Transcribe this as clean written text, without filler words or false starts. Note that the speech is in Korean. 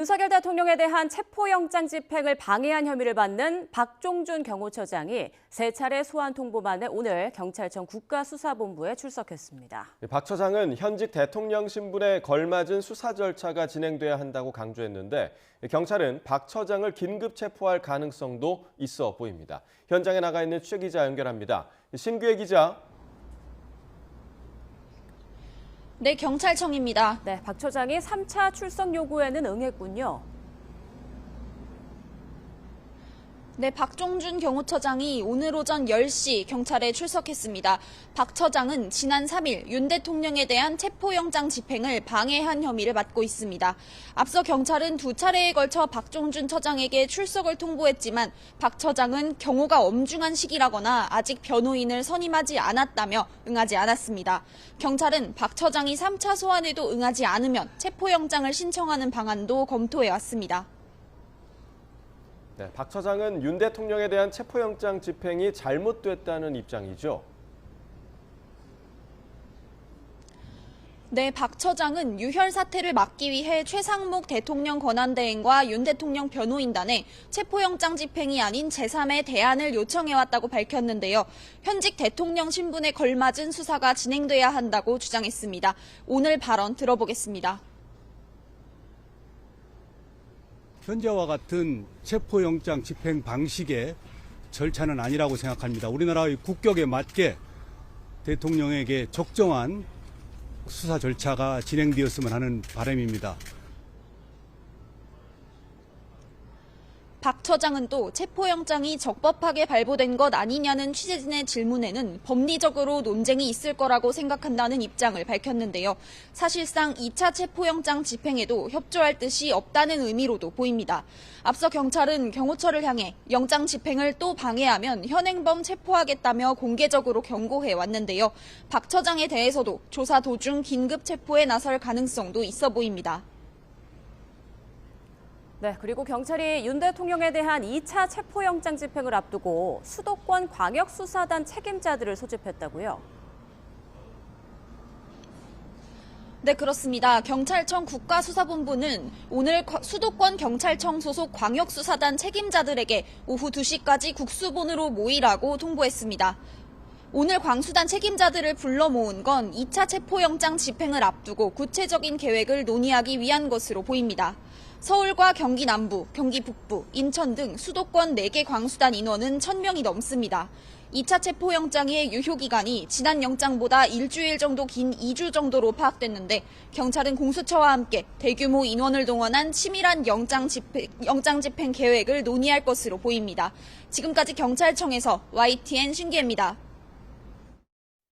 윤석열 대통령에 대한 체포영장 집행을 방해한 혐의를 받는 박종준 경호처장이 세 차례 소환 통보만에 오늘 경찰청 국가수사본부에 출석했습니다. 박 처장은 현직 대통령 신분에 걸맞은 수사 절차가 진행돼야 한다고 강조했는데 경찰은 박 처장을 긴급 체포할 가능성도 있어 보입니다. 현장에 나가 있는 취재기자 연결합니다. 신규혜 기자. 네, 경찰청입니다. 네, 박 처장이 3차 출석 요구에는 응했군요. 네, 박종준 경호처장이 오늘 오전 10시 경찰에 출석했습니다. 박 처장은 지난 3일 윤 대통령에 대한 체포영장 집행을 방해한 혐의를 받고 있습니다. 앞서 경찰은 두 차례에 걸쳐 박종준 처장에게 출석을 통보했지만 박 처장은 경호가 엄중한 시기라거나 아직 변호인을 선임하지 않았다며 응하지 않았습니다. 경찰은 박 처장이 3차 소환에도 응하지 않으면 체포영장을 신청하는 방안도 검토해왔습니다. 네, 박 처장은 윤 대통령에 대한 체포영장 집행이 잘못됐다는 입장이죠. 네, 박 처장은 유혈 사태를 막기 위해 최상목 대통령 권한대행과 윤 대통령 변호인단에 체포영장 집행이 아닌 제3의 대안을 요청해왔다고 밝혔는데요. 현직 대통령 신분에 걸맞은 수사가 진행돼야 한다고 주장했습니다. 오늘 발언 들어보겠습니다. 현재와 같은 체포영장 집행 방식의 절차는 아니라고 생각합니다. 우리나라의 국격에 맞게 대통령에게 적정한 수사 절차가 진행되었으면 하는 바람입니다. 박 처장은 또 체포영장이 적법하게 발부된 것 아니냐는 취재진의 질문에는 법리적으로 논쟁이 있을 거라고 생각한다는 입장을 밝혔는데요. 사실상 2차 체포영장 집행에도 협조할 뜻이 없다는 의미로도 보입니다. 앞서 경찰은 경호처를 향해 영장 집행을 또 방해하면 현행범 체포하겠다며 공개적으로 경고해 왔는데요. 박 처장에 대해서도 조사 도중 긴급 체포에 나설 가능성도 있어 보입니다. 네, 그리고 경찰이 윤 대통령에 대한 2차 체포영장 집행을 앞두고 수도권 광역수사단 책임자들을 소집했다고요? 네, 그렇습니다. 경찰청 국가수사본부는 오늘 수도권 경찰청 소속 광역수사단 책임자들에게 오후 2시까지 국수본으로 모이라고 통보했습니다. 오늘 광수단 책임자들을 불러 모은 건 2차 체포영장 집행을 앞두고 구체적인 계획을 논의하기 위한 것으로 보입니다. 서울과 경기 남부, 경기 북부, 인천 등 수도권 4개 광수단 인원은 1,000명이 넘습니다. 2차 체포영장의 유효기간이 지난 영장보다 일주일 정도 긴 2주 정도로 파악됐는데 경찰은 공수처와 함께 대규모 인원을 동원한 치밀한 영장 집행 계획을 논의할 것으로 보입니다. 지금까지 경찰청에서 YTN 신기혜입니다.